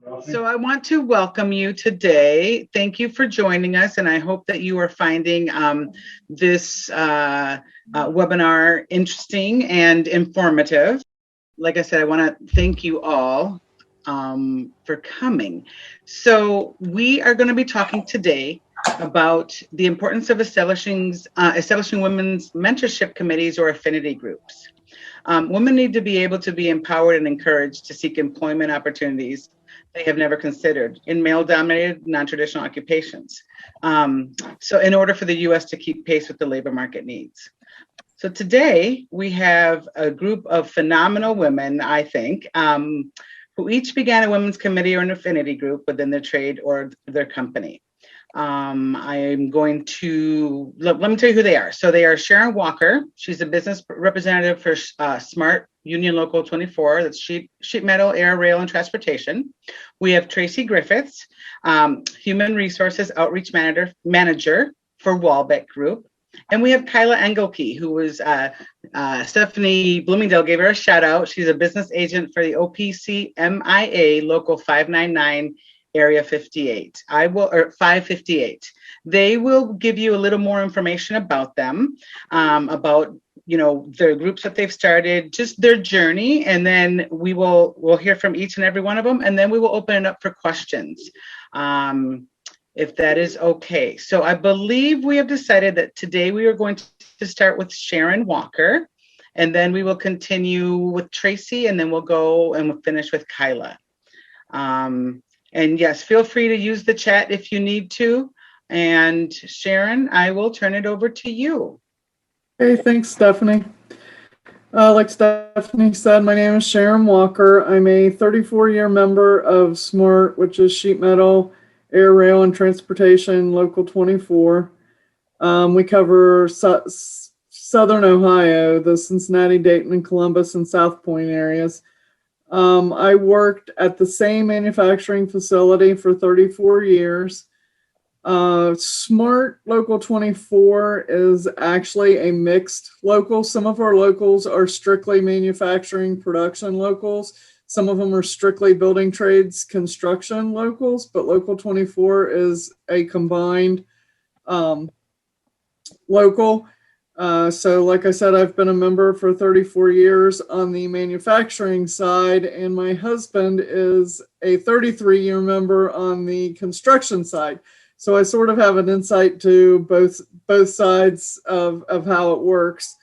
So I want to welcome you today. Thank you for joining us, and I hope that you are finding this webinar interesting and informative. Like I said, I want to thank you all for coming. So we are going to be talking today about the importance of establishing women's mentorship committees or affinity groups. Women need to be able to be empowered and encouraged to seek employment opportunities they have never considered in male-dominated, non-traditional occupations. So in order for the U.S. to keep pace with the labor market needs. So today we have a group of phenomenal women, I think, who each began a women's committee or an affinity group within their trade or their company. I am going to, let me tell you who they are. So they are Sharon Walker. She's a business representative for SMART Union Local 24. That's sheet metal, air, rail, and transportation. We have Tracy Griffiths, Human Resources Outreach Manager for Walbeck Group. And we have Kyla Engelke, who was Stephanie Bloomingdale gave her a shout out. She's a business agent for the OPC MIA Local 599 Area 58. 558. They will give you a little more information about them, about their groups that they've started, just their journey, and then we'll hear from each and every one of them, and then we will open it up for questions, if that is okay. So I believe we have decided that today we are going to start with Sharon Walker, and then we will continue with Tracy, and then we'll go and we'll finish with Kyla. And yes, feel free to use the chat if you need to. And Sharon, I will turn it over to you. Hey, thanks, Stephanie. Like Stephanie said, my name is Sharon Walker. I'm a 34-year member of SMART, which is sheet metal, air, rail, and transportation, Local 24. We cover Southern Ohio, the Cincinnati, Dayton, and Columbus, and South Point areas. I worked at the same manufacturing facility for 34 years. SMART Local 24 is actually a mixed local. Some of our locals are strictly manufacturing production locals. Some of them are strictly building trades construction locals, but Local 24 is a combined local. So like I said, I've been a member for 34 years on the manufacturing side, and my husband is a 33-year member on the construction side. So I sort of have an insight to both sides of how it works.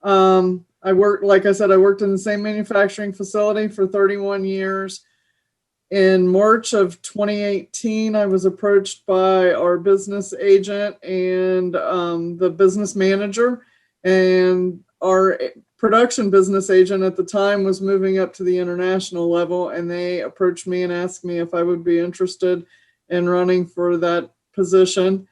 Like I said, I worked in the same manufacturing facility for 31 years. In March of 2018, I was approached by our business agent and the business manager, and our production business agent at the time was moving up to the international level, and they approached me and asked me if I would be interested in running for that position.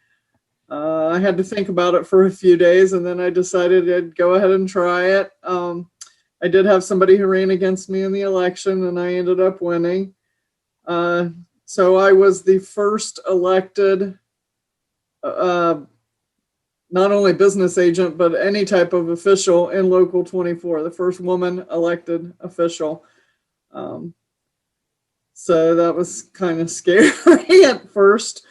I had to think about it for a few days, and then I decided I'd go ahead and try it. I did have somebody who ran against me in the election, and I ended up winning. So I was the first elected, not only business agent, but any type of official in Local 24, the first woman elected official. So that was kind of scary at first.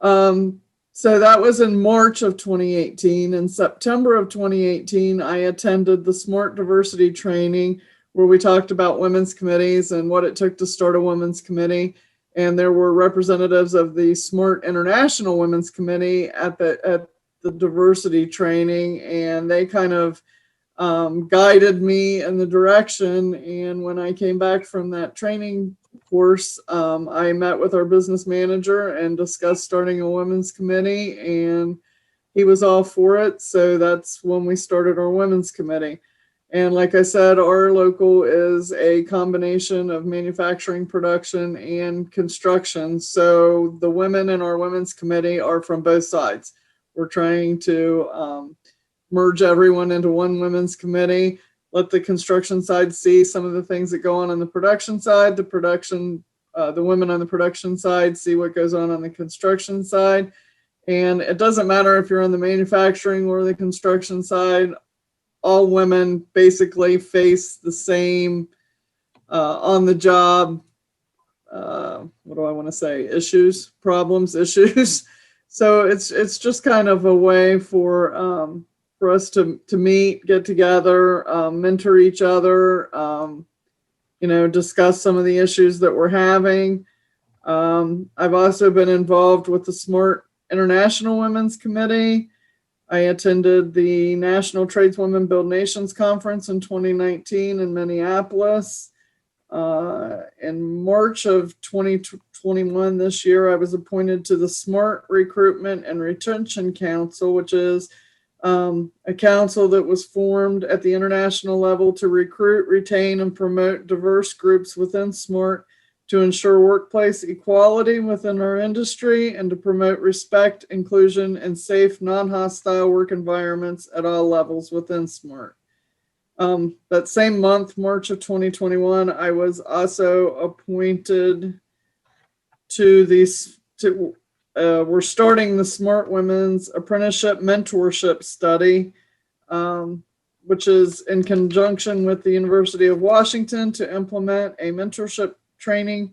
So that was in March of 2018. In September of 2018, I attended the SMART diversity training, where we talked about women's committees and what it took to start a women's committee. And there were representatives of the SMART International Women's Committee at the diversity training, and they kind of guided me in the direction. And when I came back from that training course, I met with our business manager and discussed starting a women's committee, and he was all for it. So that's when we started our women's committee. And like I said, our local is a combination of manufacturing, production, and construction. So the women in our women's committee are from both sides. We're trying to merge everyone into one women's committee, let the construction side see some of the things that go on the production side, the women on the production side see what goes on the construction side. And it doesn't matter if you're on the manufacturing or the construction side, all women basically face the same on the job what do I want to say? Issues. So it's just kind of a way for us to meet, get together, mentor each other, discuss some of the issues that we're having. I've also been involved with the SMART International Women's Committee. I attended the National Tradeswomen Build Nations Conference in 2019 in Minneapolis. In March of 2021, this year, I was appointed to the SMART Recruitment and Retention Council, which is a council that was formed at the international level to recruit, retain, and promote diverse groups within SMART to ensure workplace equality within our industry and to promote respect, inclusion, and safe, non-hostile work environments at all levels within SMART. That same month, March of 2021, I was also appointed we're starting the Smart Women's Apprenticeship Mentorship Study, which is in conjunction with the University of Washington to implement a mentorship training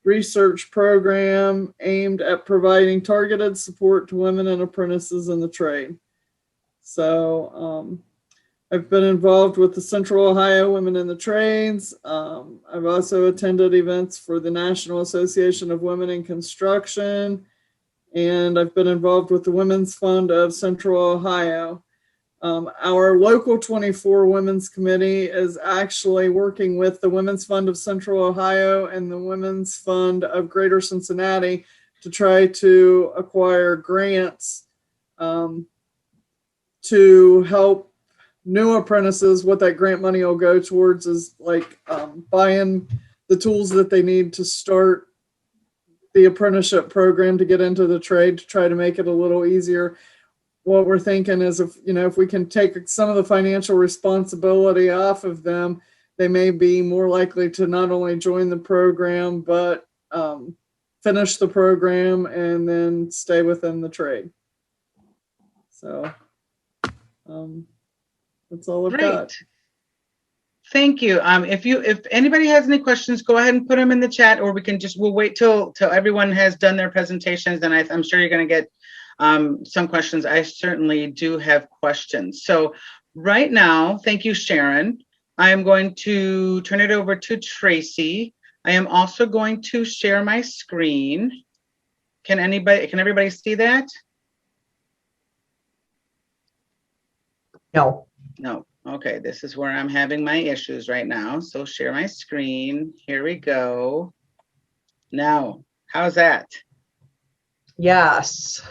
research program aimed at providing targeted support to women and apprentices in the trade. So I've been involved with the Central Ohio Women in the Trades. I've also attended events for the National Association of Women in Construction, and I've been involved with the Women's Fund of Central Ohio. Our local 24 Women's Committee is actually working with the Women's Fund of Central Ohio and the Women's Fund of Greater Cincinnati to try to acquire grants to help new apprentices. What that grant money will go towards is like buying the tools that they need to start the apprenticeship program to get into the trade, to try to make it a little easier. What we're thinking is if we can take some of the financial responsibility off of them, they may be more likely to not only join the program, but finish the program and then stay within the trade. So that's all I've got. Thank you. If anybody has any questions, go ahead and put them in the chat, or we'll wait till everyone has done their presentations. And I'm sure you're going to get some questions. I certainly do have questions. So right now, thank you, Sharon. I am going to turn it over to Tracy. I am also going to share my screen. Can everybody see that? No. No. Okay, this is where I'm having my issues right now. So share my screen. Here we go. Now, how's that? Yes.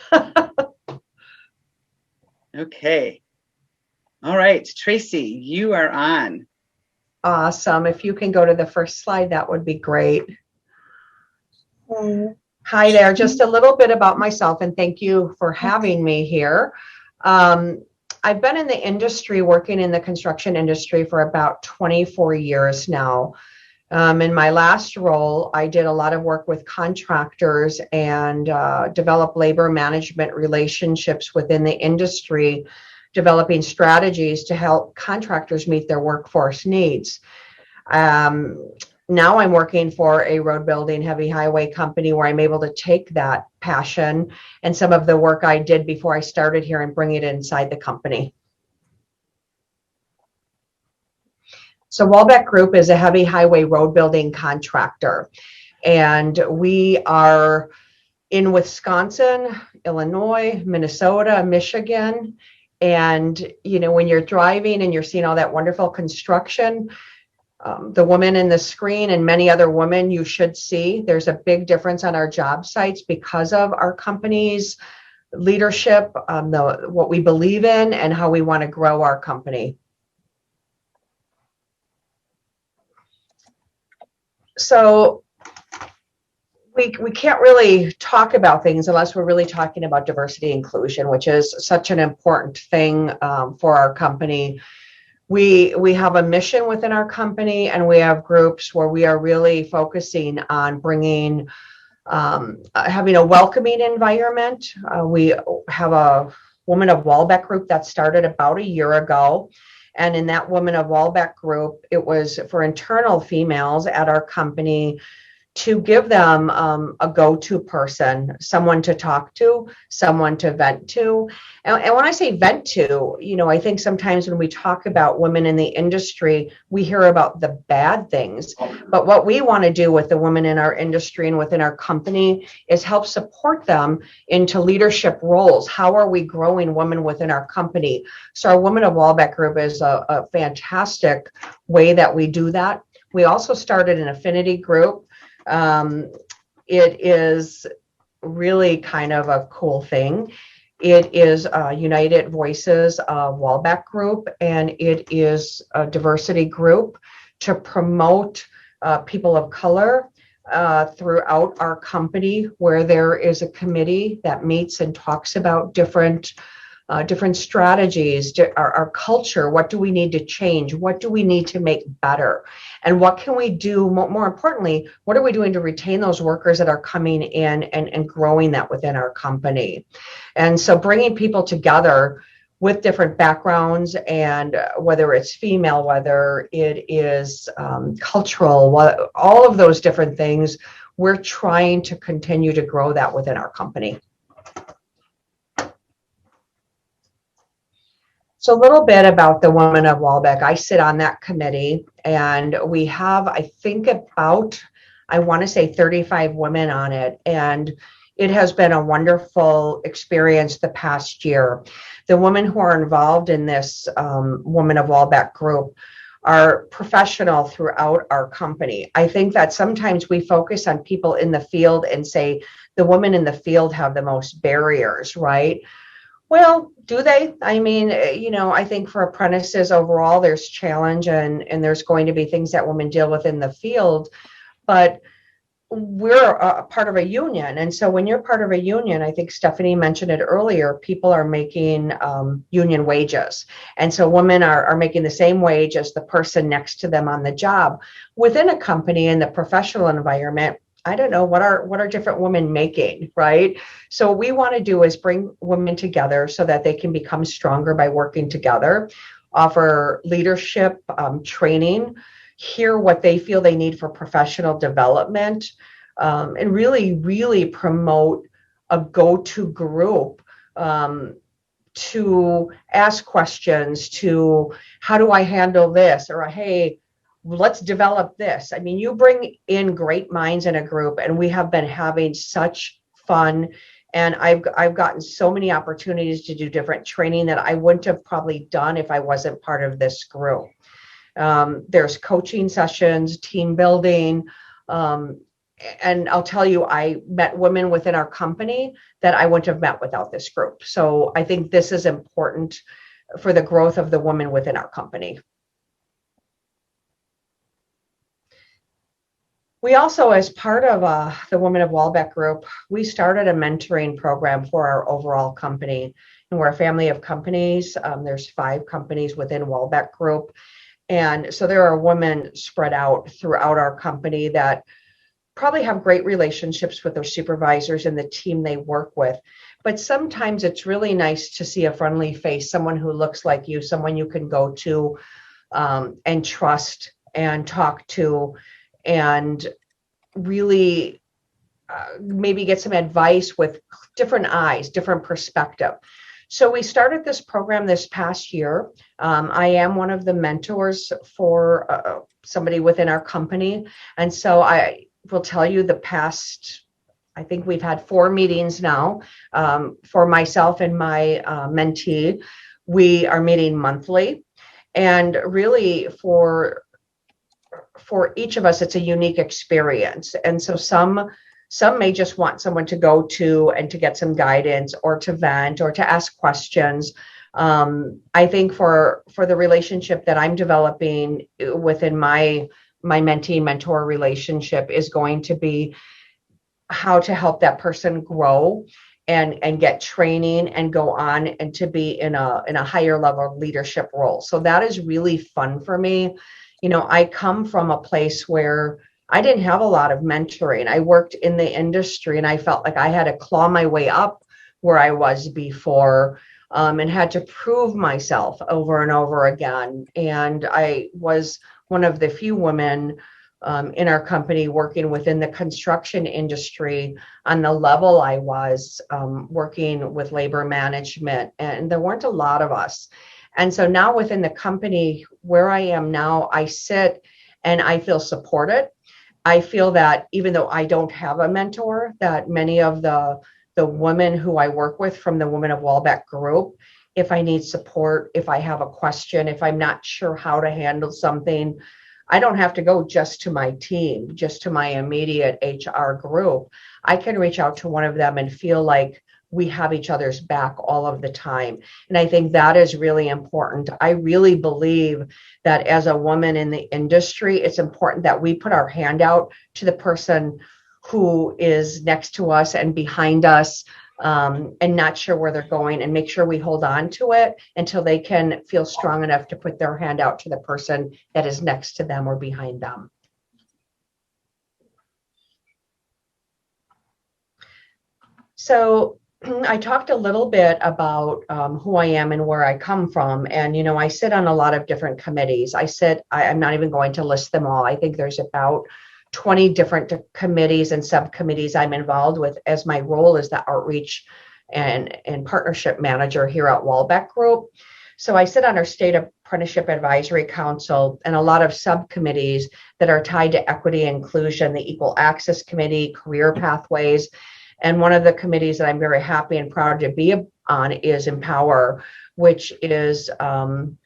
Okay. All right, Tracy, you are on. Awesome. If you can go to the first slide, that would be great. Hi there. Just a little bit about myself, and thank you for having me here. I've been in the industry, working in the construction industry for about 24 years now. In my last role, I did a lot of work with contractors and developed labor management relationships within the industry, developing strategies to help contractors meet their workforce needs. Now I'm working for a road building heavy highway company where I'm able to take that passion and some of the work I did before I started here and bring it inside the company. So Walbeck Group is a heavy highway road building contractor, and we are in Wisconsin, Illinois, Minnesota, Michigan. And, when you're driving and you're seeing all that wonderful construction, the woman in the screen and many other women you should see, there's a big difference on our job sites because of our company's leadership, what we believe in and how we want to grow our company. So we can't really talk about things unless we're really talking about diversity and inclusion, which is such an important thing for our company. We have a mission within our company, and we have groups where we are really focusing on bringing, having a welcoming environment. We have a Woman of Walbeck group that started about a year ago. And in that Woman of Walbeck group, it was for internal females at our company to give them a go-to person, someone to talk to, someone to vent to. And when I say vent to, I think sometimes when we talk about women in the industry, we hear about the bad things. But what we want to do with the women in our industry and within our company is help support them into leadership roles. How are we growing women within our company? So our Women of Walbeck group is a fantastic way that we do that. We also started an affinity group. It is really kind of a cool thing. It is United Voices Walbeck group, and it is a diversity group to promote people of color throughout our company, where there is a committee that meets and talks about different strategies, our culture. What do we need to change? What do we need to make better? And what can we do? More importantly, what are we doing to retain those workers that are coming in and growing that within our company? And so bringing people together with different backgrounds, and whether it's female, whether it is cultural, all of those different things, we're trying to continue to grow that within our company. So a little bit about the Women of Walbeck. I sit on that committee, and we have, I think, about, I want to say 35 women on it. And it has been a wonderful experience the past year. The women who are involved in this Women of Walbeck group are professional throughout our company. I think that sometimes we focus on people in the field and say the women in the field have the most barriers, right? Well, do they? I mean, I think for apprentices overall, there's challenge, and there's going to be things that women deal with in the field, but we're a part of a union. And so when you're part of a union, I think Stephanie mentioned it earlier, people are making union wages. And so women are making the same wage as the person next to them on the job. Within a company, in the professional environment, I don't know, what are different women making, right? So what we want to do is bring women together so that they can become stronger by working together, offer leadership training, hear what they feel they need for professional development, and really promote a go-to group to ask questions, to how do I handle this, or hey, let's develop this. I mean, you bring in great minds in a group, and we have been having such fun. And I've gotten so many opportunities to do different training that I wouldn't have probably done if I wasn't part of this group. There's coaching sessions, team building. And I'll tell you, I met women within our company that I wouldn't have met without this group. So I think this is important for the growth of the women within our company. We also, as part of the Women of Walbeck group, we started a mentoring program for our overall company. And we're a family of companies. There's 5 companies within Walbeck group. And so there are women spread out throughout our company that probably have great relationships with their supervisors and the team they work with. But sometimes it's really nice to see a friendly face, someone who looks like you, someone you can go to and trust and talk to, and really maybe get some advice with different eyes, different perspective. So we started this program this past year. I am one of the mentors for somebody within our company. And so I will tell you I think we've had 4 meetings now for myself and my mentee. We are meeting monthly. And really for each of us, it's a unique experience. And so some may just want someone to go to and to get some guidance, or to vent, or to ask questions. I think for the relationship that I'm developing within my mentee mentor relationship is going to be how to help that person grow and get training and go on and to be in a higher level leadership role. So that is really fun for me. I come from a place where I didn't have a lot of mentoring. I worked in the industry, and I felt like I had to claw my way up where I was before, and had to prove myself over and over again. And I was one of the few women in our company working within the construction industry on the level I was, working with labor management, and there weren't a lot of us. And so now within the company where I am now, I sit and I feel supported. I feel that even though I don't have a mentor, that many of the women who I work with from the Women of Walbeck group, if I need support, if I have a question, if I'm not sure how to handle something, I don't have to go just to my team, just to my immediate HR group. I can reach out to one of them and feel like we have each other's back all of the time. And I think that is really important. I really believe that as a woman in the industry, it's important that we put our hand out to the person who is next to us and behind us, and not sure where they're going, and make sure we hold on to it until they can feel strong enough to put their hand out to the person that is next to them or behind them. So I talked a little bit about who I am and where I come from. And, you know, I sit on a lot of different committees. I'm not even going to list them all. I think there's about 20 different committees and subcommittees I'm involved with, as my role is the outreach and partnership manager here at Walbeck Group. So I sit on our State Apprenticeship Advisory Council and a lot of subcommittees that are tied to equity and inclusion, the Equal Access Committee, career pathways. And one of the committees that I'm very happy and proud to be on is Empower, which is an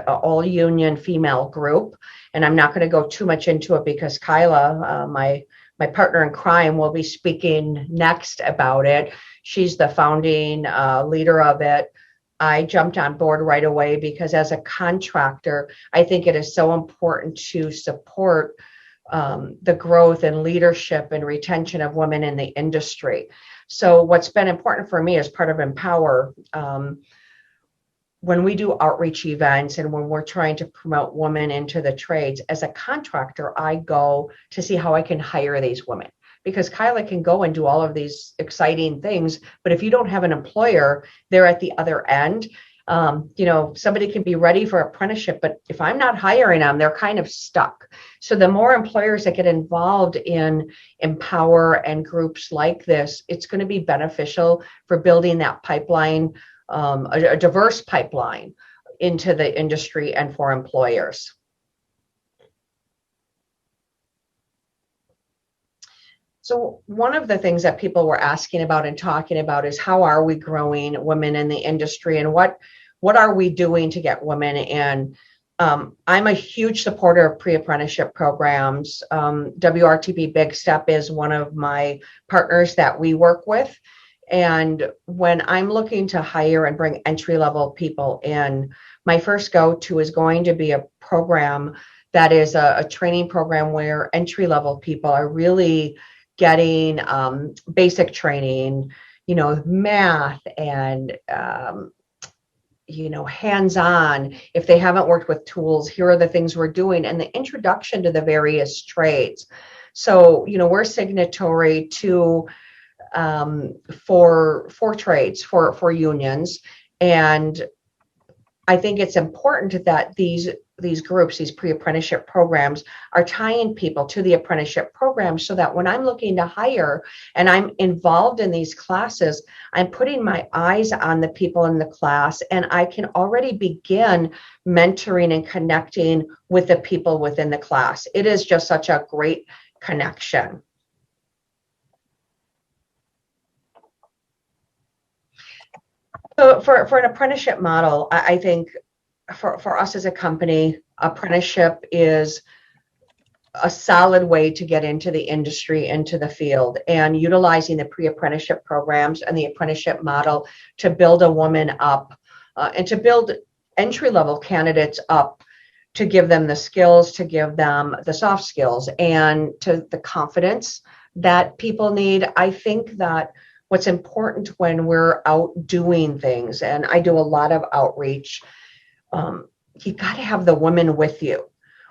all-union female group. And I'm not going to go too much into it because Kyla, my partner in crime, will be speaking next about it. She's the founding leader of it. I jumped on board right away because as a contractor, I think it is so important to support the growth and leadership and retention of women in the industry. So what's been important for me as part of Empower, when we do outreach events and when we're trying to promote women into the trades, as a contractor, I go to see how I can hire these women. Because Kyla can go and do all of these exciting things, but if you don't have an employer, they're at the other end. You know, somebody can be ready for apprenticeship, but if I'm not hiring them, they're kind of stuck. So the more employers that get involved in Empower and groups like this, it's going to be beneficial for building that pipeline, a diverse pipeline into the industry and for employers. So one of the things that people were asking about and talking about is how are we growing women in the industry and what are we doing to get women in? I'm a huge supporter of pre-apprenticeship programs. WRTP Big Step is one of my partners that we work with. And when I'm looking to hire and bring entry-level people in, my first go-to is going to be a program that is a training program where entry-level people are really getting basic training, you know, math and, you know, hands-on. If they haven't worked with tools, here are the things we're doing, and the introduction to the various trades. So, you know, we're signatory to for trades, for unions, and I think it's important that these groups, these pre-apprenticeship programs, are tying people to the apprenticeship program so that when I'm looking to hire and I'm involved in these classes, I'm putting my eyes on the people in the class and I can already begin mentoring and connecting with the people within the class. It is just such a great connection. So for an apprenticeship model, I think for us as a company, apprenticeship is a solid way to get into the industry, into the field, and utilizing the pre-apprenticeship programs and the apprenticeship model to build a woman up and to build entry-level candidates up, to give them the skills, to give them the soft skills and to the confidence that people need. I think that what's important when we're out doing things, and I do a lot of outreach, you got to have the women with you.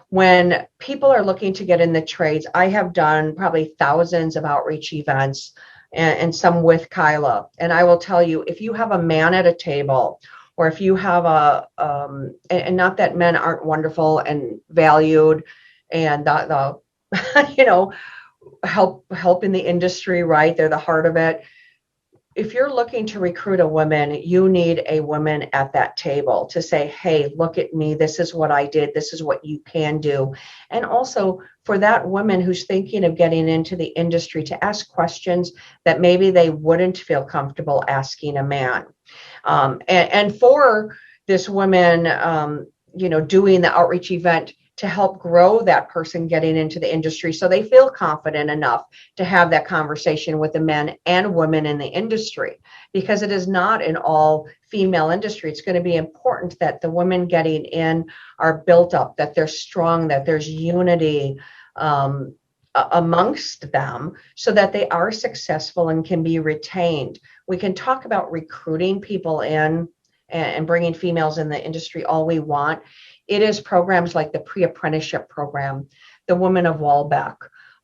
When people are looking to get in the trades, I have done probably thousands of outreach events and some with Kyla. And I will tell you, if you have a man at a table, or if you have and not that men aren't wonderful and valued, and the you know, help in the industry, right? They're the heart of it. If you're looking to recruit a woman, you need a woman at that table to say, hey, look at me. This is what I did. This is what you can do. And also for that woman who's thinking of getting into the industry to ask questions that maybe they wouldn't feel comfortable asking a man. And for this woman, doing the outreach event to help grow that person getting into the industry so they feel confident enough to have that conversation with the men and women in the industry, because it is not an all female industry. It's going to be important that the women getting in are built up, that they're strong, that there's unity amongst them so that they are successful and can be retained. We can talk about recruiting people in and bringing females in the industry all we want. It is programs like the pre-apprenticeship program, the Women of Walbeck,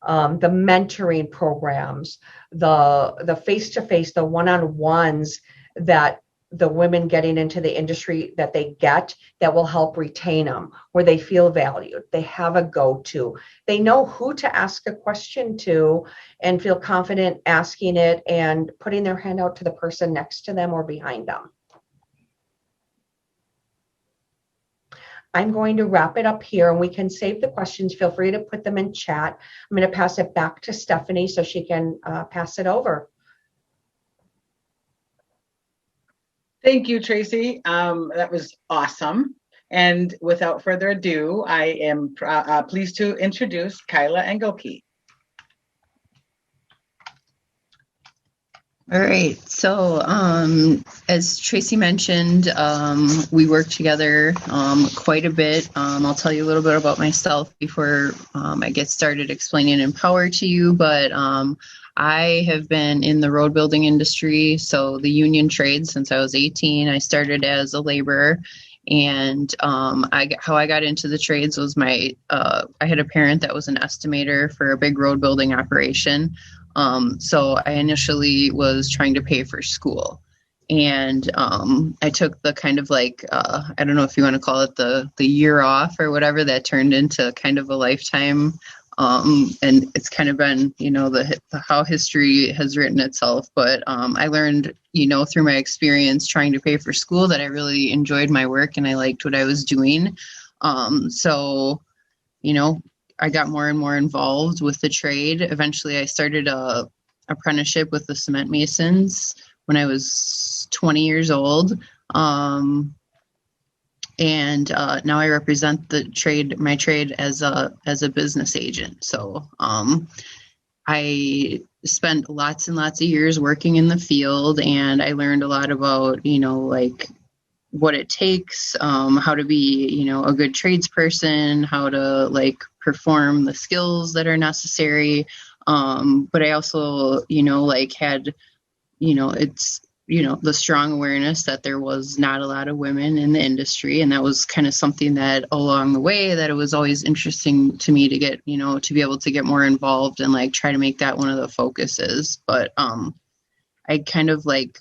the mentoring programs, the face-to-face, the one-on-ones that the women getting into the industry that they get that will help retain them, where they feel valued, they have a go-to, they know who to ask a question to and feel confident asking it and putting their hand out to the person next to them or behind them. I'm going to wrap it up here and we can save the questions. Feel free to put them in chat. I'm going to pass it back to Stephanie so she can pass it over. Thank you, Tracy. That was awesome. And without further ado, I am pleased to introduce Kyla Engelke. All right. So as Tracy mentioned, we work together quite a bit. I'll tell you a little bit about myself before I get started explaining Empower to you. But I have been in the road building industry, so the union trade, since I was 18. I started as a laborer. And how I got into the trades was I had a parent that was an estimator for a big road building operation. So I initially was trying to pay for school, and I took the kind of like, I don't know if you want to call it the year off or whatever, that turned into kind of a lifetime. And it's kind of been, how history has written itself. But I learned, through my experience trying to pay for school, that I really enjoyed my work and I liked what I was doing. So, I got more and more involved with the trade. Eventually, I started a apprenticeship with the cement masons when I was 20 years old. And now I represent my trade as a business agent. So I spent lots and lots of years working in the field, and I learned a lot about, like what it takes, how to be, a good tradesperson, how to like perform the skills that are necessary. But I also, had, it's, the strong awareness that there was not a lot of women in the industry. And that was kind of something that along the way that it was always interesting to me to get, to be able to get more involved and like try to make that one of the focuses. But I kind of like,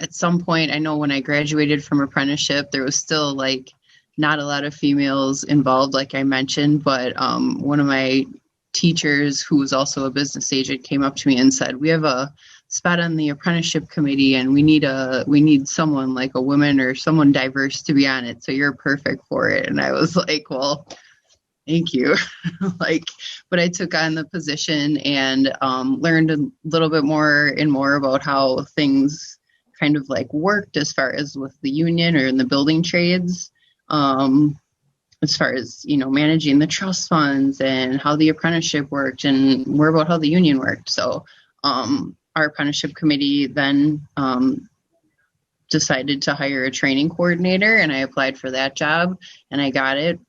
at some point, I know when I graduated from apprenticeship, there was still like not a lot of females involved, like I mentioned, but one of my teachers, who was also a business agent, came up to me and said, we have a spot on the apprenticeship committee and we need someone like a woman or someone diverse to be on it. So you're perfect for it. And I was like, well, thank you. But I took on the position and learned a little bit more and more about how things kind of like worked as far as with the union or in the building trades, as far as, managing the trust funds and how the apprenticeship worked and more about how the union worked. So our apprenticeship committee then decided to hire a training coordinator, and I applied for that job and I got it.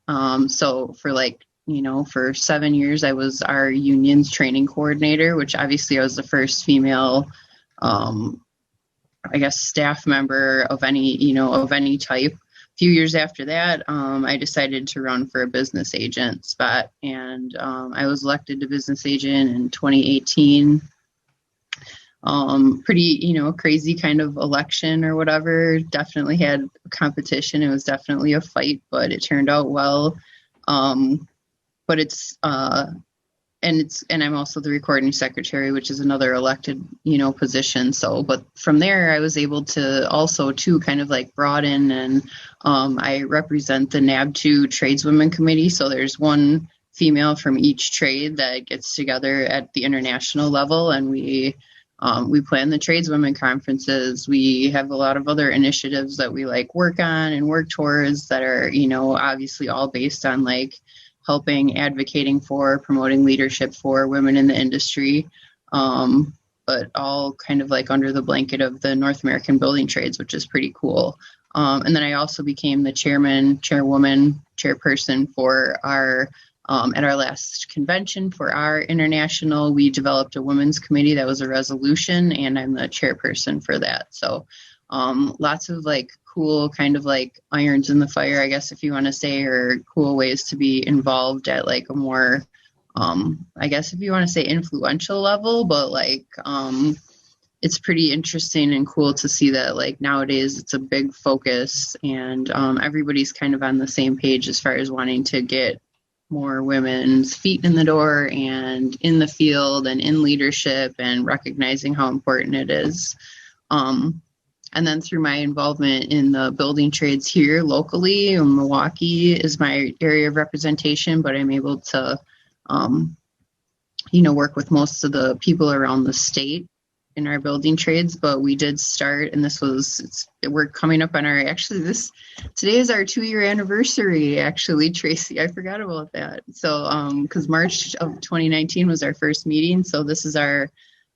So for 7 years, I was our union's training coordinator, which obviously I was the first female, staff member of any type. A few years after that, I decided to run for a business agent spot, and I was elected to business agent in 2018. Pretty, crazy kind of election or whatever. Definitely had competition. It was definitely a fight, but it turned out well. But it's and I'm also the recording secretary, which is another elected, position. So, but from there, I was able to also too kind of like broaden, and I represent the NAB2 Tradeswomen Committee. So there's one female from each trade that gets together at the international level, and we plan the tradeswomen conferences. We have a lot of other initiatives that we like work on and work towards that are, obviously all based on like helping, advocating for, promoting leadership for women in the industry, but all kind of like under the blanket of the North American Building Trades, which is pretty cool. And then I also became the chairperson for our, at our last convention for our international, we developed a women's committee that was a resolution, and I'm the chairperson for that. So lots of like cool kind of like irons in the fire, I guess, if you want to say, or cool ways to be involved at like a more, I guess if you want to say influential level, but like it's pretty interesting and cool to see that like nowadays it's a big focus, and everybody's kind of on the same page as far as wanting to get more women's feet in the door and in the field and in leadership, and recognizing how important it is. And then through my involvement in the building trades here locally, Milwaukee is my area of representation, but I'm able to, work with most of the people around the state in our building trades. But we did start, and we're coming up on today is our 2-year anniversary, actually, Tracy. I forgot about that. So, because March of 2019 was our first meeting. So this is our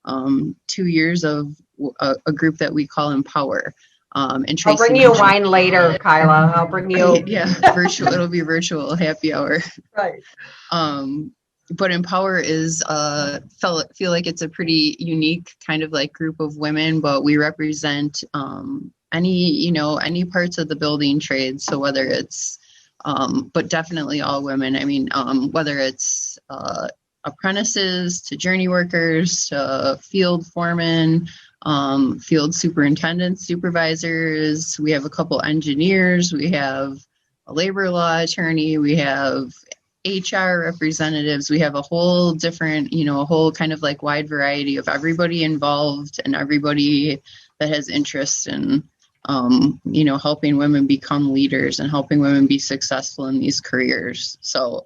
2 years of a group that we call Empower. And Tracy, I'll bring you wine later, Kyla. I'll bring you. Yeah, virtual. It'll be virtual happy hour. Right. But Empower is feel like it's a pretty unique kind of like group of women, but we represent any parts of the building trade. So whether it's but definitely all women. I mean, whether it's apprentices to journey workers to field foremen, field superintendents, supervisors. We have a couple engineers. We have a labor law attorney. We have HR representatives. We have a whole different, a whole kind of like wide variety of everybody involved and everybody that has interest in, helping women become leaders and helping women be successful in these careers. So,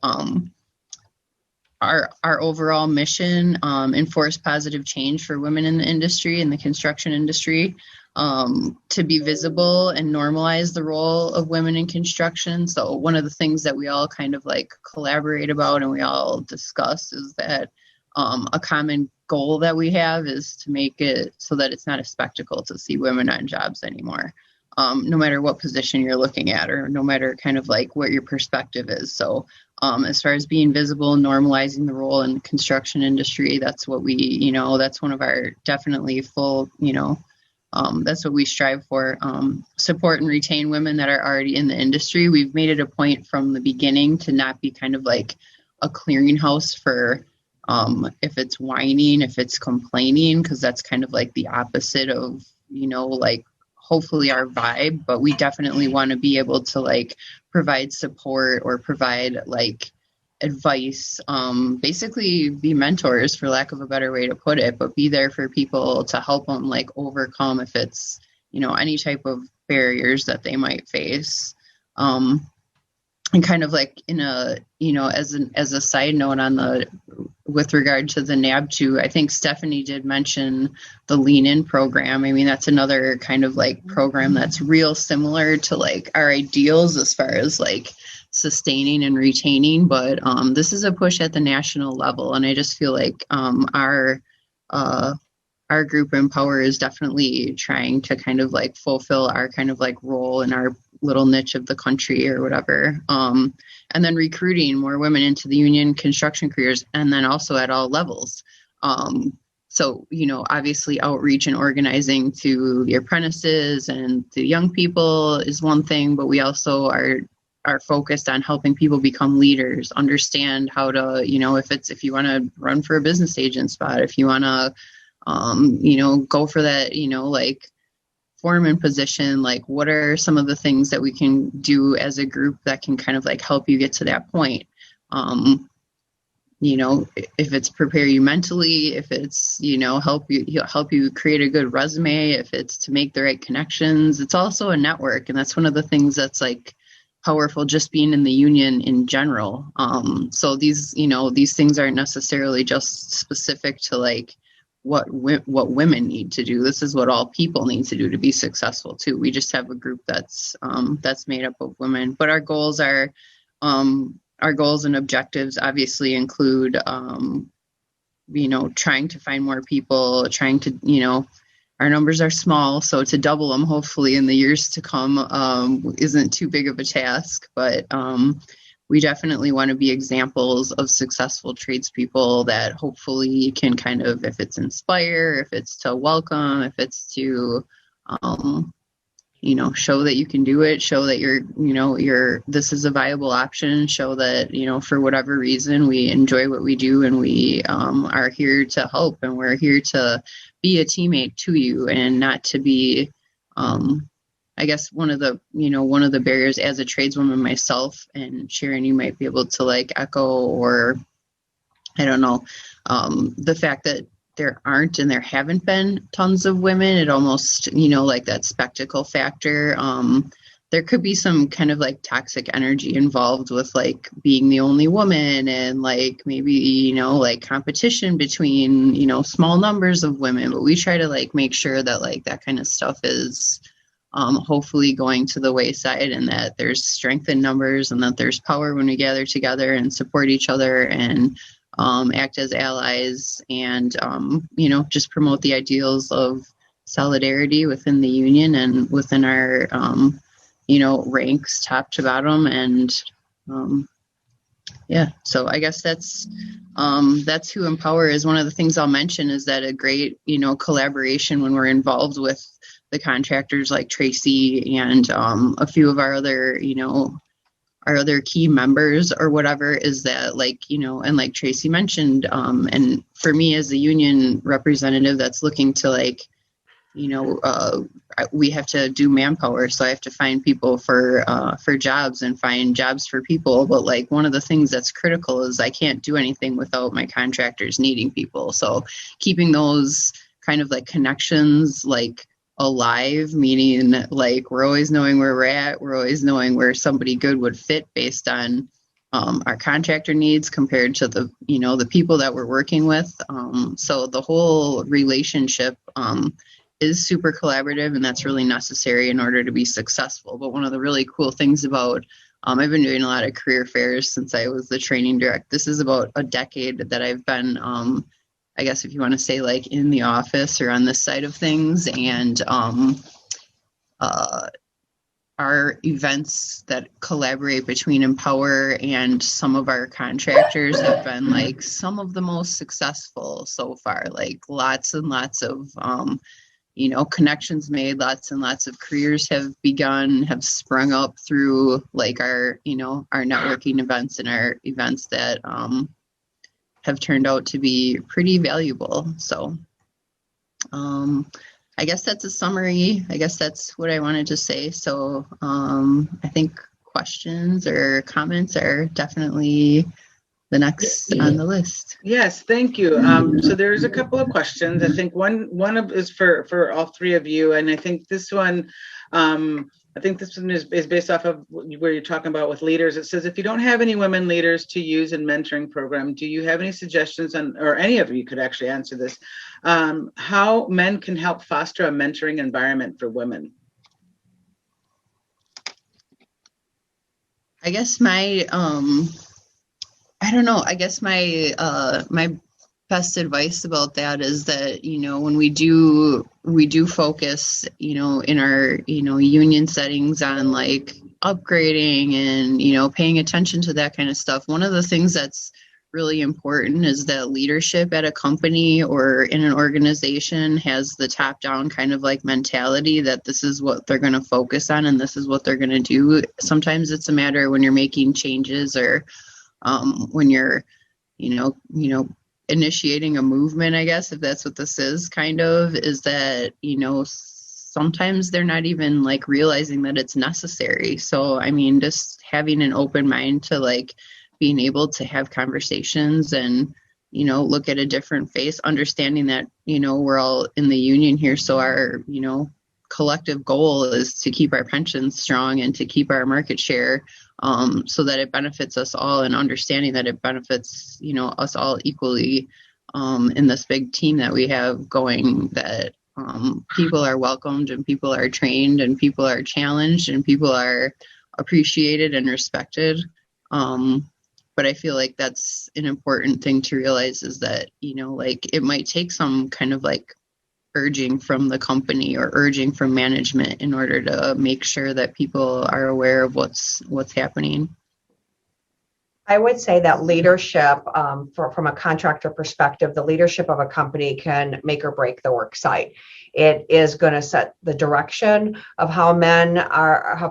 our overall mission, enforce positive change for women in the industry, in the construction industry, to be visible and normalize the role of women in construction. So one of the things that we all kind of like collaborate about and we all discuss is that a common goal that we have is to make it so that it's not a spectacle to see women on jobs anymore. No matter what position you're looking at, or no matter kind of like what your perspective is. So as far as being visible, normalizing the role in the construction industry, that's what we, that's one of our definitely full, that's what we strive for. Support and retain women that are already in the industry. We've made it a point from the beginning to not be kind of like a clearinghouse for if it's whining, if it's complaining, because that's kind of like the opposite of, like hopefully our vibe, but we definitely want to be able to like provide support or provide like advice, basically be mentors, for lack of a better way to put it, but be there for people to help them like overcome if it's, any type of barriers that they might face. And kind of like in a, as a side note with regard to the NAB2, I think Stephanie did mention the Lean In program. I mean, that's another kind of like program that's real similar to like our ideals as far as like sustaining and retaining, but this is a push at the national level. And I just feel like our group Empower is definitely trying to kind of like fulfill our kind of like role in our little niche of the country or whatever. And then recruiting more women into the union construction careers, and then also at all levels. So, obviously outreach and organizing to the apprentices and the young people is one thing, but we also are focused on helping people become leaders, understand how to, if you want to run for a business agent spot, if you want to, go for that, like foreman position, like what are some of the things that we can do as a group that can kind of like help you get to that point. you know, if it's prepare you mentally, if it's, you know, help you create a good resume, if it's to make the right connections, it's also a network. And that's one of the things that's like powerful, just being in the union in general. So these, you know, these things aren't necessarily just specific to like what women need to do. This is what all people need to do to be successful too. We just have a group that's made up of women, but our goals and objectives obviously include, you know, trying to find more people, trying to, you know, our numbers are small, so to double them hopefully in the years to come isn't too big of a task, but we definitely want to be examples of successful tradespeople that hopefully can kind of, if it's inspire, if it's to welcome, if it's to, you know, show that you can do it, show that this is a viable option, show that, you know, for whatever reason, we enjoy what we do and we are here to help and we're here to be a teammate to you and not to be, I guess one of the barriers as a tradeswoman myself, and Sharon, you might be able to like echo, or I don't know, the fact that there aren't and there haven't been tons of women, it almost, you know, like that spectacle factor. There could be some kind of like toxic energy involved with like being the only woman and like maybe, you know, like competition between, you know, small numbers of women. But we try to like make sure that like that kind of stuff is hopefully going to the wayside, and that there's strength in numbers and that there's power when we gather together and support each other and act as allies and, you know, just promote the ideals of solidarity within the union and within our, you know, ranks top to bottom. And yeah, so I guess that's who Empower is. One of the things I'll mention is that a great, you know, collaboration when we're involved with the contractors like Tracy and a few of our other, you know, our other key members or whatever, is that like, you know, and like Tracy mentioned, and for me as a union representative that's looking to like, you know, we have to do manpower. So I have to find people for jobs and find jobs for people. But like one of the things that's critical is I can't do anything without my contractors needing people. So keeping those kind of like connections, like alive, meaning like we're always knowing where we're at, we're always knowing where somebody good would fit based on our contractor needs compared to the, you know, the people that we're working with. So the whole relationship is super collaborative, and that's really necessary in order to be successful. But one of the really cool things about I've been doing a lot of career fairs since I was the training director. This is about a decade that I've been I guess if you want to say like in the office or on this side of things, and our events that collaborate between Empower and some of our contractors have been like some of the most successful so far. Like lots and lots of you know, connections made, lots and lots of careers have sprung up through like our, you know, our networking events and our events that have turned out to be pretty valuable. So I guess that's a summary. I guess that's what I wanted to say. So I think questions or comments are definitely the next on the list. Yes, thank you. So there's a couple of questions. I think one is for all three of you, and I think this one is based off of where you're talking about with leaders. It says, if you don't have any women leaders to use in mentoring program, do you have any suggestions on, or any of you could actually answer this, how men can help foster a mentoring environment for women? I guess my I don't know. I guess my my best advice about that is that, you know, when we do focus, you know, in our, you know, union settings on like upgrading and, you know, paying attention to that kind of stuff. One of the things that's really important is that leadership at a company or in an organization has the top down kind of like mentality that this is what they're going to focus on and this is what they're going to do. Sometimes it's a matter when you're making changes or when you're, you know, initiating a movement, I guess, if that's what this is, kind of, is that, you know, sometimes they're not even like realizing that it's necessary. So, I mean, just having an open mind to like being able to have conversations and, look at a different face, understanding that, we're all in the union here. So our, collective goal is to keep our pensions strong and to keep our market share, so that it benefits us all, and understanding that it benefits, us all equally, in this big team that we have going, that people are welcomed and people are trained and people are challenged and people are appreciated and respected. But I feel like that's an important thing to realize, is that, it might take some kind of urging from the company or urging from management in order to make sure that people are aware of what's happening. I would say that leadership, from a contractor perspective, the leadership of a company can make or break the work site. It is going to set the direction of how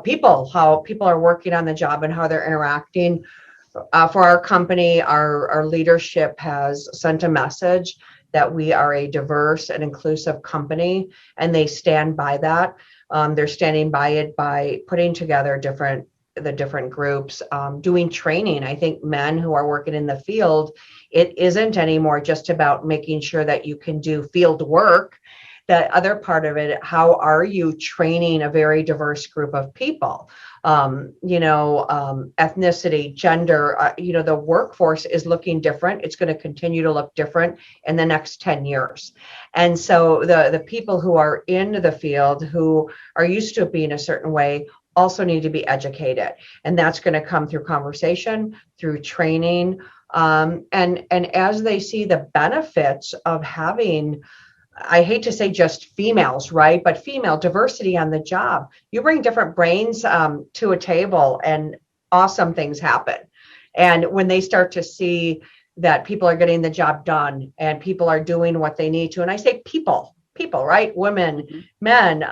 people are working on the job and how they're interacting. For our company, our leadership has sent a message that we are a diverse and inclusive company, and they stand by that. They're standing by it by putting together the different groups, doing training. I think men who are working in the field, it isn't anymore just about making sure that you can do field work. The other part of it, how are you training a very diverse group of people? Ethnicity, gender, the workforce is looking different. It's going to continue to look different in the next 10 years. And so the people who are in the field, who are used to being a certain way, also need to be educated. And that's going to come through conversation, through training. And as they see the benefits of having, I hate to say just females, right? But female diversity on the job. You bring different brains to a table and awesome things happen. And when they start to see that people are getting the job done and people are doing what they need to, and I say people, right? Women, men,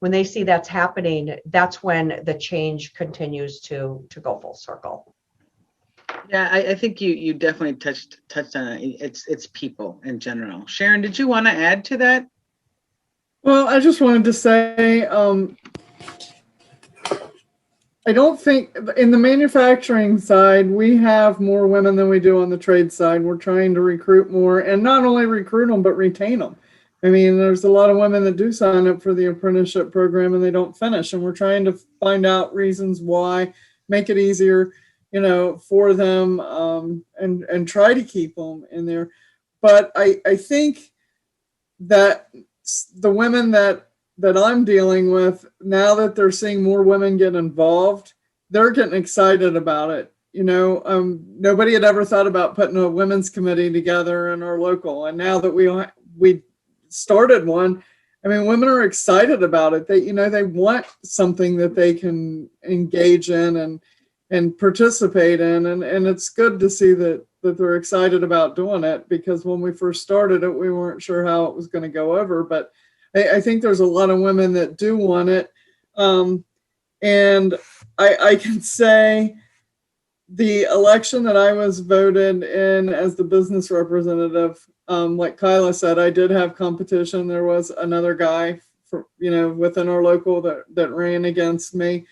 when they see that's happening, that's when the change continues to go full circle. Yeah, I think you definitely touched on it. It's people in general. Sharon, did you want to add to that? Well, I just wanted to say, I don't think in the manufacturing side, we have more women than we do on the trade side. We're trying to recruit more, and not only recruit them, but retain them. I mean, there's a lot of women that do sign up for the apprenticeship program and they don't finish. And we're trying to find out reasons why, make it easier, for them, and try to keep them in there. But I think that the women that I'm dealing with, now that they're seeing more women get involved, they're getting excited about it. Nobody had ever thought about putting a women's committee together in our local. And now that we started one, I mean, women are excited about it. They want something that they can engage in and participate in. And it's good to see that they're excited about doing it, because when we first started it, we weren't sure how it was going to go over. But I think there's a lot of women that do want it. And I can say the election that I was voted in as the business representative, like Kyla said, I did have competition. There was another guy within our local that ran against me.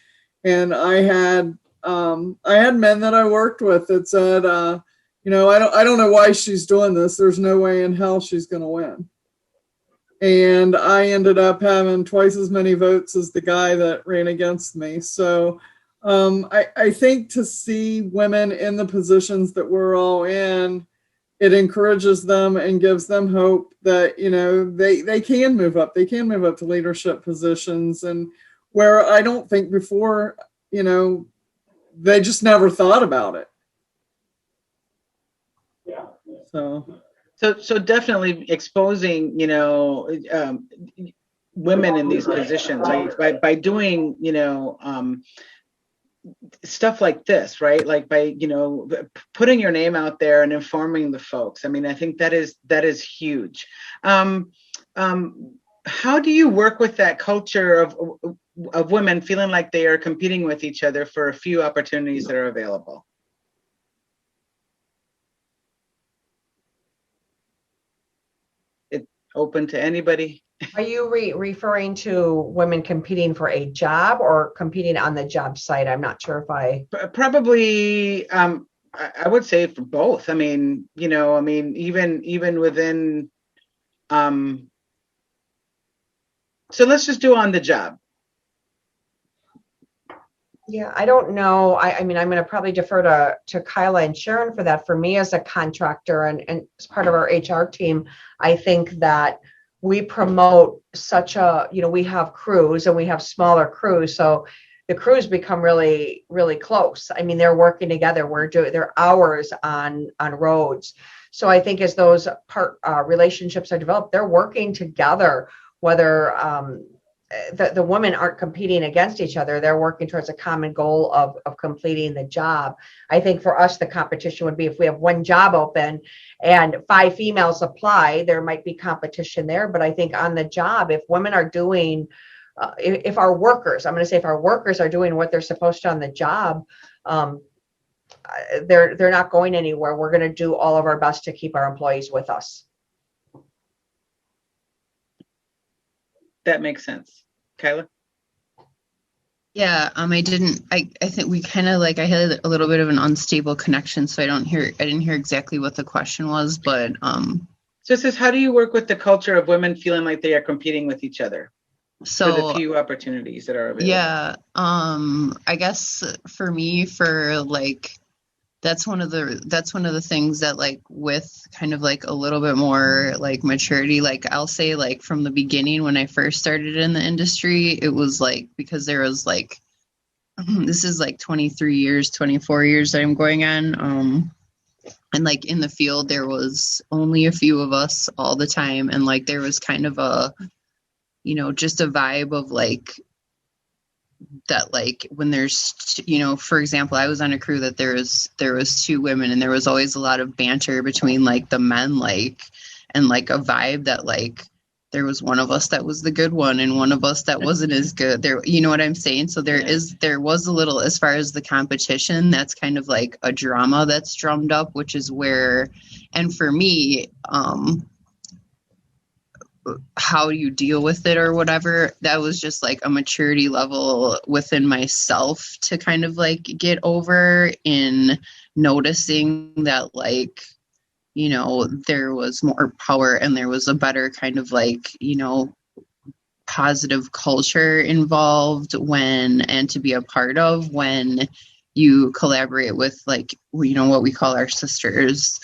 And I had men that I worked with that said, I don't know why she's doing this. There's no way in hell she's going to win. And I ended up having twice as many votes as the guy that ran against me. So I think to see women in the positions that we're all in, it encourages them and gives them hope that, they can move up. They can move up to leadership positions, and where I don't think before, they just never thought about it. Yeah. So definitely exposing, women in these positions, like by doing, stuff like this, right? Like by, putting your name out there and informing the folks. I mean, I think that is huge. How do you work with that culture of women feeling like they are competing with each other for a few opportunities that are available? It's open to anybody. Are you referring to women competing for a job or competing on the job site? I'm not sure if I... Probably I would say for both. I mean, even within, so let's just do on the job. Yeah, I don't know. I mean, I'm going to probably defer to Kyla and Sharon for that. For me as a contractor and as part of our HR team, I think that we promote such a, we have crews and we have smaller crews. So the crews become really, really close. I mean, they're working together. We're doing their hours on roads. So I think as those relationships are developed, they're working together, whether the women aren't competing against each other. They're working towards a common goal of completing the job. I think for us, the competition would be if we have one job open and 5 females apply, there might be competition there. But I think on the job, if women are doing, if our workers, I'm going to say if our workers are doing what they're supposed to on the job, they're not going anywhere. We're going to do all of our best to keep our employees with us. That makes sense. Kyla? Yeah, I think we kind of I had a little bit of an unstable connection, so I didn't hear exactly what the question was, but So it says, how do you work with the culture of women feeling like they are competing with each other for the few opportunities that are available? Yeah, I guess for me, that's one of the things that with kind of a little bit more maturity, I'll say from the beginning when I first started in the industry, it was because there was this is 23 years, 24 years that I'm going on, and in the field there was only a few of us all the time, and there was kind of a just a vibe of that when there's for example, I was on a crew that there was 2 women, and there was always a lot of banter between the men, and a vibe that there was one of us that was the good one and one of us that wasn't as good there, you know what I'm saying? So there was a little, as far as the competition, that's kind of a drama that's drummed up, which is where, and for me, how you deal with it or whatever, that was just a maturity level within myself to kind of get over, in noticing that there was more power and there was a better kind of positive culture involved and to be a part of when you collaborate with what we call our sisters,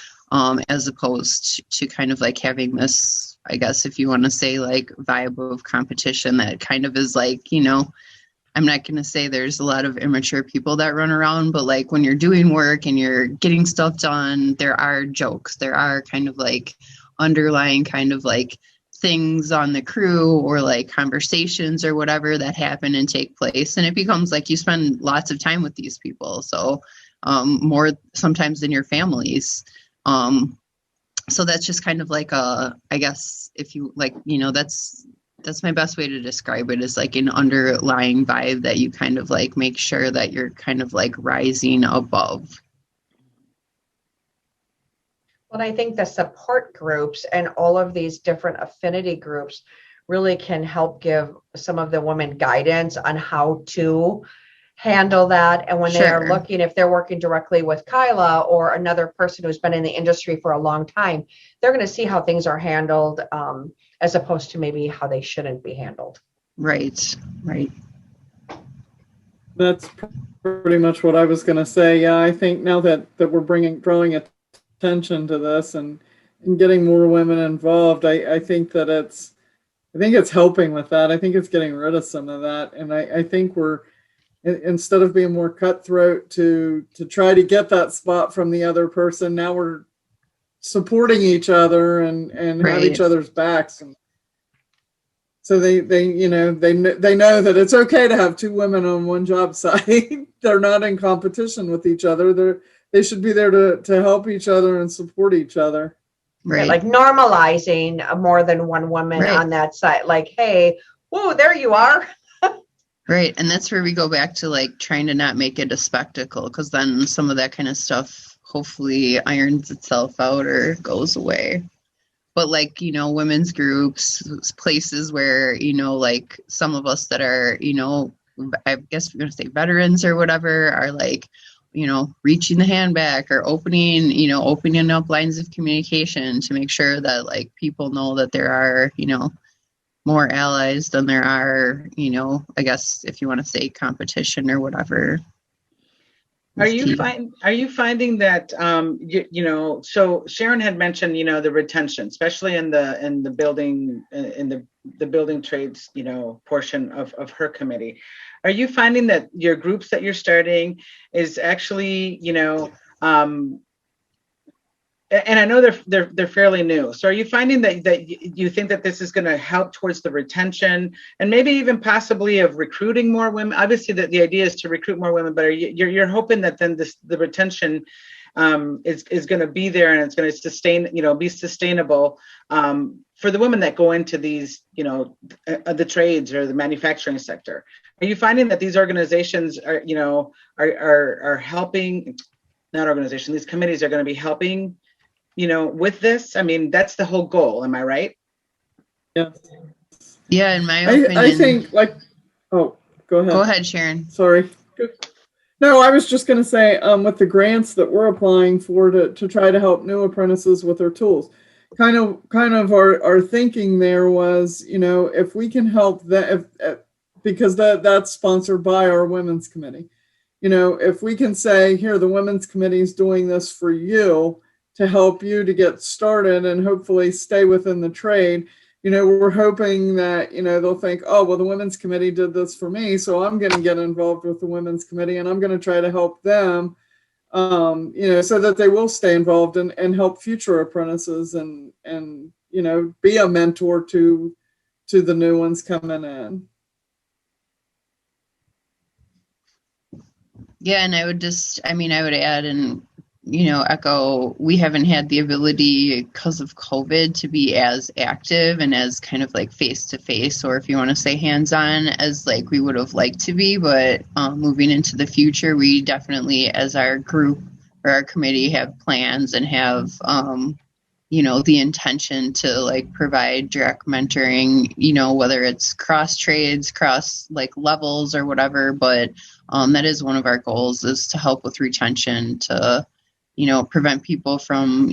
as opposed to kind of having this, I guess, if you want to say vibe of competition that kind of is I'm not going to say there's a lot of immature people that run around, but when you're doing work and you're getting stuff done, there are jokes, there are kind of underlying kind of things on the crew or conversations or whatever that happen and take place. And it becomes you spend lots of time with these people. So more sometimes than your families. So that's just kind of I guess if you that's my best way to describe it, is an underlying vibe that you kind of make sure that you're kind of rising above. Well, I think the support groups and all of these different affinity groups really can help give some of the women guidance on how to handle that. And when they are looking, if they're working directly with Kyla or another person who's been in the industry for a long time, they're going to see how things are handled, as opposed to maybe how they shouldn't be handled. Right. That's pretty much what I was going to say. Yeah, I think now that we're drawing attention to this and getting more women involved, I think that it's helping with that. I think it's getting rid of some of that. And I think we're, instead of being more cutthroat to try to get that spot from the other person, now we're supporting each other and have each other's backs. And so they know that it's okay to have 2 women on one job site. They're not in competition with each other. They should be there to help each other and support each other. Right. Normalizing more than one woman on that site. Hey, whoa, there you are. Right. And that's where we go back to trying to not make it a spectacle, because then some of that kind of stuff hopefully irons itself out or goes away. But women's groups, places where, some of us that are, I guess we're going to say veterans or whatever, are reaching the hand back or opening up lines of communication to make sure that like people know that there are, more allies than there are, I guess if you want to say competition or whatever. Are you finding that so Sharon had mentioned the retention, especially in the building the building trades portion of her committee. Are you finding that your groups that you're starting is actually and I know they're fairly new. So are you finding that you think that this is going to help towards the retention and maybe even possibly of recruiting more women? Obviously, that the idea is to recruit more women, but you're hoping that then the retention is going to be there and it's going to be sustainable for the women that go into these the trades or the manufacturing sector. Are you finding that these organizations are helping? Not organizations. These committees are going to be helping with this? I mean, that's the whole goal. Am I right? Yeah. Yeah, in my opinion. I think go ahead. Go ahead, Sharon. Sorry. No, I was just going to say with the grants that we're applying for to try to help new apprentices with their tools, kind of our thinking there was, if we can help that, because that's sponsored by our women's committee. If we can say, here, the women's committee is doing this for you, to help you to get started and hopefully stay within the trade. We're hoping that, they'll think, oh, well, the women's committee did this for me, so I'm going to get involved with the women's committee and I'm going to try to help them, so that they will stay involved and help future apprentices and be a mentor to the new ones coming in. Yeah, and I would add and echo, we haven't had the ability because of COVID to be as active and as kind of like face-to-face, or if you want to say hands-on, as like we would have liked to be. But moving into the future, we definitely, as our group or our committee, have plans and have, the intention to like provide direct mentoring, whether it's cross trades, cross like levels or whatever. But that is one of our goals, is to help with retention, to prevent people from,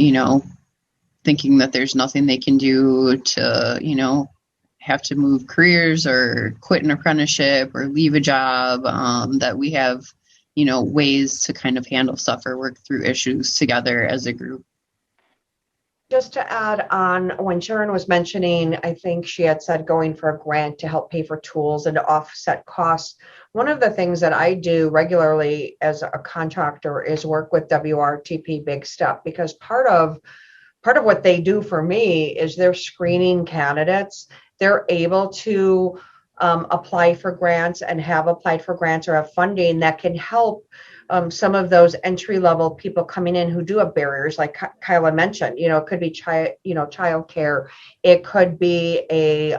thinking that there's nothing they can do, to, have to move careers or quit an apprenticeship or leave a job, that we have, ways to kind of handle stuff or work through issues together as a group. Just to add on, when Sharon was mentioning, I think she had said going for a grant to help pay for tools and to offset costs. One of the things that I do regularly as a contractor is work with WRTP Big Step, because part of what they do for me is they're screening candidates. They're able to apply for grants and have applied for grants or have funding that can help some of those entry-level people coming in who do have barriers, like Kyla mentioned. It could be childcare. It could be a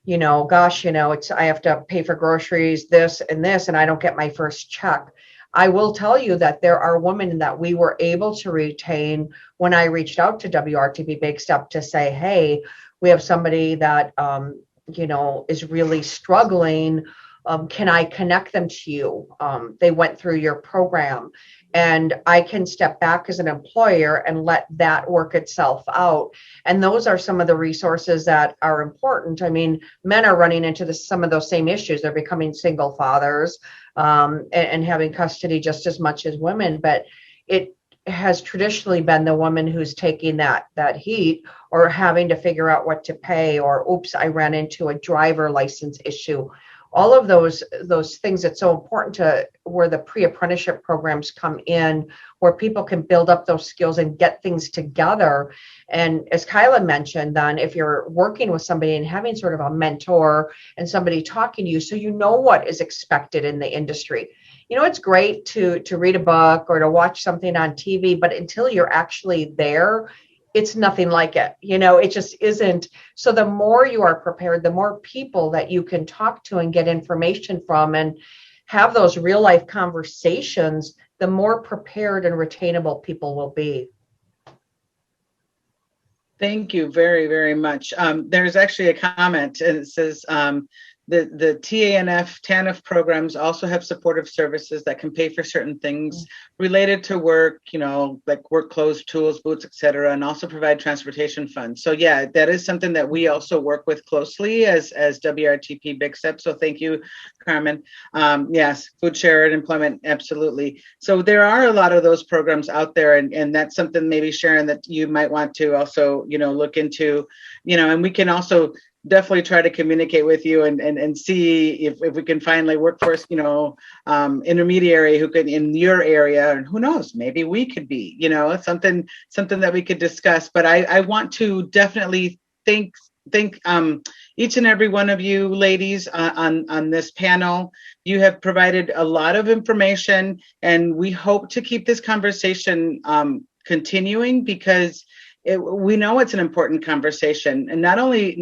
it's, I have to pay for groceries, this and this, and I don't get my first check. I will tell you that there are women that we were able to retain when I reached out to WRTP Big Step to say, hey, we have somebody that is really struggling. Can I connect them to you? They went through your program, and I can step back as an employer and let that work itself out. And those are some of the resources that are important. I mean, men are running into some of those same issues. They're becoming single fathers and having custody just as much as women, but it has traditionally been the woman who's taking that heat, or having to figure out what to pay, or oops, I ran into a driver license issue. All of those things that's so important to where the pre-apprenticeship programs come in, where people can build up those skills and get things together. And as Kyla mentioned, then if you're working with somebody and having sort of a mentor and somebody talking to you, so you know what is expected in the industry. It's great to read a book or to watch something on TV, but until you're actually there, it's nothing like it. It just isn't. So the more you are prepared, the more people that you can talk to and get information from and have those real life conversations, the more prepared and retainable people will be. Thank you very, very much. There's actually a comment, and it says, the TANF programs also have supportive services that can pay for certain things related to work, like work clothes, tools, boots, etc., and also provide transportation funds. So yeah, that is something that we also work with closely as WRTP Big Step. So thank you, Carmen. Yes, food share and employment, absolutely. So there are a lot of those programs out there, and that's something maybe, Sharon, that you might want to also, look into, and we can also definitely try to communicate with you and see if we can find like workforce, intermediary who could in your area, and who knows, maybe we could be, something that we could discuss. But I want to definitely thank each and every one of you ladies on this panel. You have provided a lot of information, and we hope to keep this conversation continuing, because we know it's an important conversation, and not only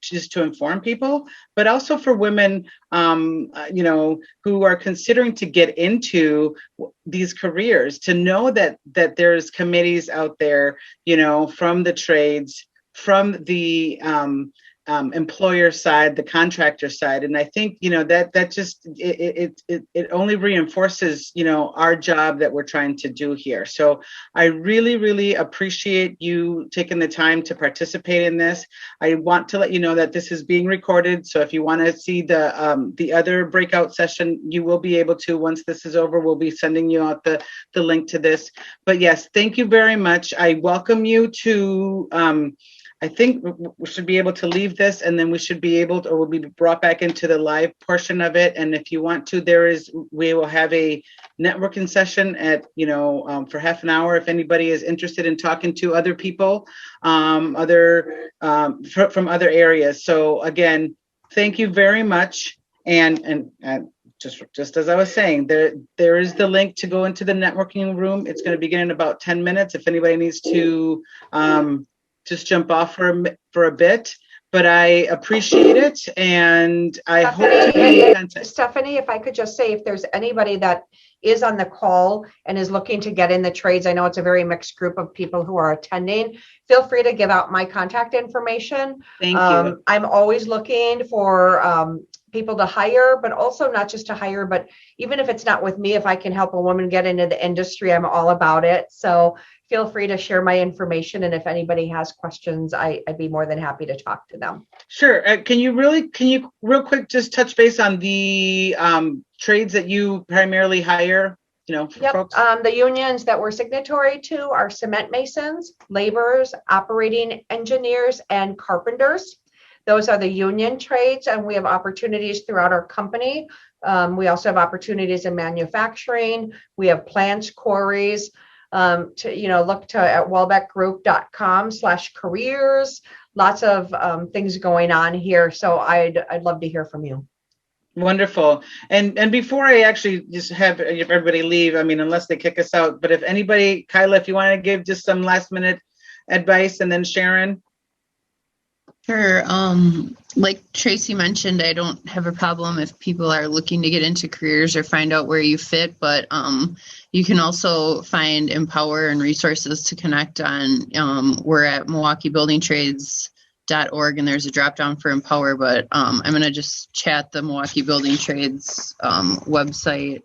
just to inform people, but also for women, who are considering to get into these careers, to know that there's committees out there, from the trades, from the employer side, the contractor side. And I think, that just, it only reinforces, our job that we're trying to do here. So I really, really appreciate you taking the time to participate in this. I want to let you know that this is being recorded. So if you want to see the other breakout session, you will be able to, once this is over. We'll be sending you out the link to this. But yes, thank you very much. I welcome you to, I think we should be able to leave this, and then we should be able to, or we'll be brought back into the live portion of it. And if you want to, we will have a networking session at, for half an hour. If anybody is interested in talking to other people, from other areas. So again, thank you very much. And just as I was saying, there is the link to go into the networking room. It's going to begin in about 10 minutes. If anybody needs to, just jump off for a bit, but I appreciate it, and I hope to be in contact. Stephanie, if I could just say, if there's anybody that is on the call and is looking to get in the trades, I know it's a very mixed group of people who are attending, feel free to give out my contact information. Thank you. I'm always looking for people to hire, but also not just to hire, but even if it's not with me, if I can help a woman get into the industry, I'm all about it. So feel free to share my information. And if anybody has questions, I'd be more than happy to talk to them. Sure. Can you real quick just touch base on the trades that you primarily hire? Yep. Folks? The unions that we're signatory to are cement masons, laborers, operating engineers, and carpenters. Those are the union trades, and we have opportunities throughout our company. We also have opportunities in manufacturing. We have plants, quarries. Look at wellbeckgroup.com/careers. Lots of things going on here. So I'd love to hear from you. Wonderful. And before I actually just have everybody leave, unless they kick us out, but if anybody, Kyla, if you want to give just some last minute advice, and then Sharon. Sure. Like Tracy mentioned, I don't have a problem if people are looking to get into careers or find out where you fit, but you can also find Empower and resources to connect on. We're at MilwaukeeBuildingTrades.org, and there's a drop down for Empower, but I'm going to just chat the Milwaukee Building Trades website.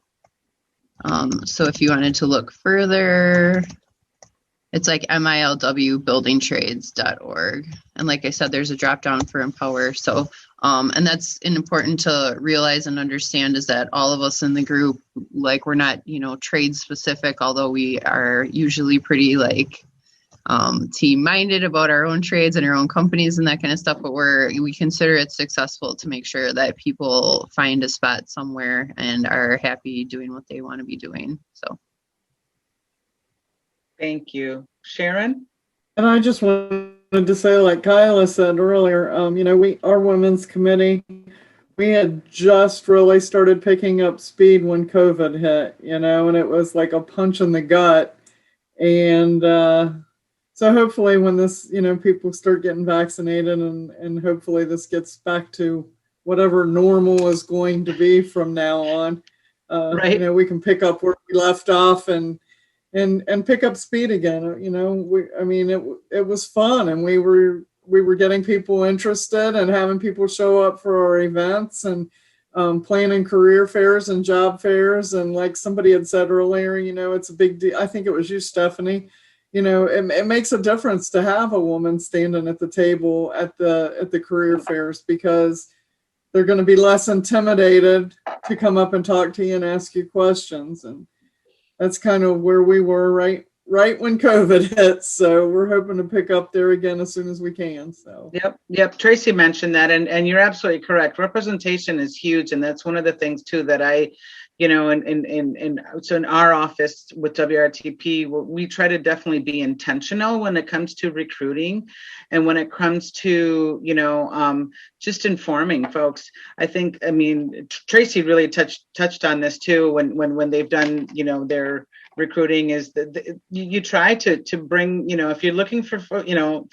So if you wanted to look further, it's like milwbuildingtrades.org. And like I said, there's a drop down for Empower. So, and that's important to realize and understand, is that all of us in the group, like, we're not, trade specific, although we are usually pretty team minded about our own trades and our own companies and that kind of stuff. But we consider it successful to make sure that people find a spot somewhere and are happy doing what they want to be doing. So. Thank you. Sharon? And I just wanted to say, like Kyla said earlier, our women's committee, we had just really started picking up speed when COVID hit, and it was like a punch in the gut. And so hopefully when this, people start getting vaccinated, and hopefully this gets back to whatever normal is going to be from now on, right. We can pick up where we left off and pick up speed again. It was fun, and we were we were getting people interested and having people show up for our events, and planning career fairs and job fairs. And like somebody had said earlier, it's a big deal. I think it was you, Stephanie. It makes a difference to have a woman standing at the table at the career fairs, because they're going to be less intimidated to come up and talk to you and ask you questions. And that's kind of where we were right when COVID hit. So we're hoping to pick up there again as soon as we can. So Yep. Tracy mentioned that, and you're absolutely correct. Representation is huge, and that's one of the things too that I, so in our office with WRTP, we try to definitely be intentional when it comes to recruiting, and when it comes to just informing folks. Tracy really touched on this too when they've done their recruiting, is that you try to bring, if you're looking for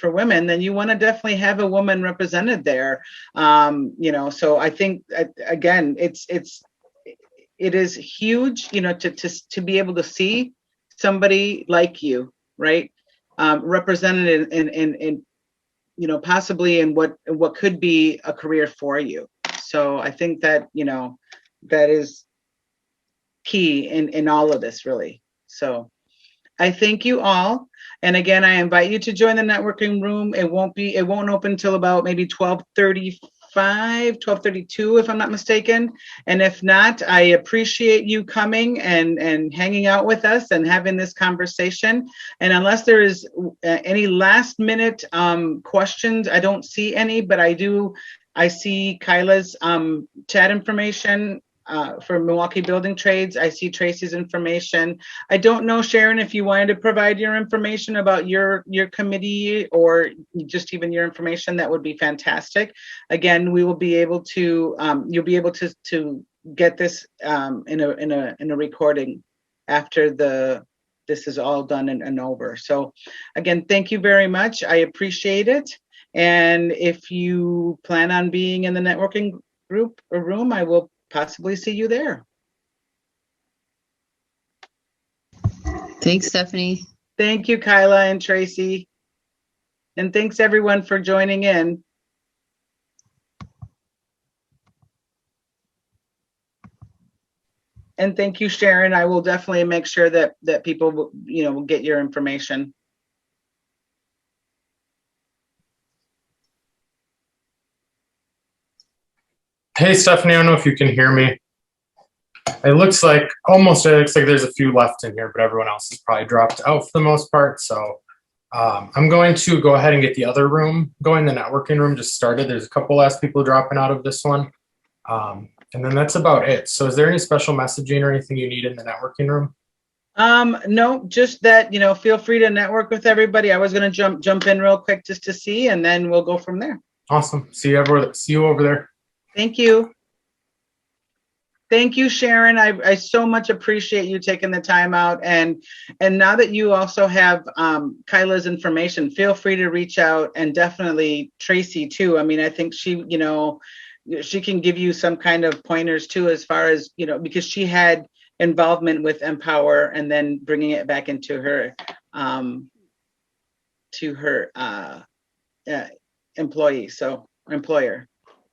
women, then you want to definitely have a woman represented there. So I think again, it is huge, to be able to see somebody like you, right, represented in possibly in what could be a career for you. So I think that that is key in all of this, really. So I thank you all. And again, I invite you to join the networking room. It won't open till about maybe 12:32, if I'm not mistaken. And if not, I appreciate you coming and hanging out with us and having this conversation. And unless there is any last minute questions, I don't see any, but I see Kyla's chat information for Milwaukee Building Trades. I see Tracy's information. I don't know, Sharon, if you wanted to provide your information about your committee, or just even your information, that would be fantastic. Again, we will be able to, you'll be able to get this in a recording after this is all done and over. So again, thank you very much. I appreciate it. And if you plan on being in the networking group or room, I will possibly see you there. Thanks, Stephanie. Thank you, Kyla and Tracy. And thanks everyone for joining in. And thank you, Sharon. I will definitely make sure that people will get your information. Hey, Stephanie, I don't know if you can hear me. It looks like there's a few left in here, but everyone else has probably dropped out for the most part. So I'm going to go ahead and get the other room going. The networking room just started. There's a couple last people dropping out of this one. And then that's about it. So is there any special messaging or anything you need in the networking room? No, just that, feel free to network with everybody. I was going to jump in real quick just to see, and then we'll go from there. Awesome. See you over there. Thank you. Thank you, Sharon. I so much appreciate you taking the time out. And now that you also have Kyla's information, feel free to reach out, and definitely Tracy too. I think she, she can give you some kind of pointers too, as far as, because she had involvement with Empower and then bringing it back into her, employer.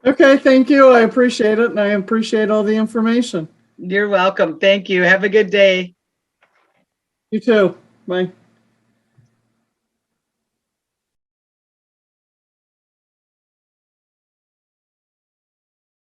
Okay, thank you. I appreciate it, and I appreciate all the information. You're welcome. Thank you. Have a good day. You too. Bye.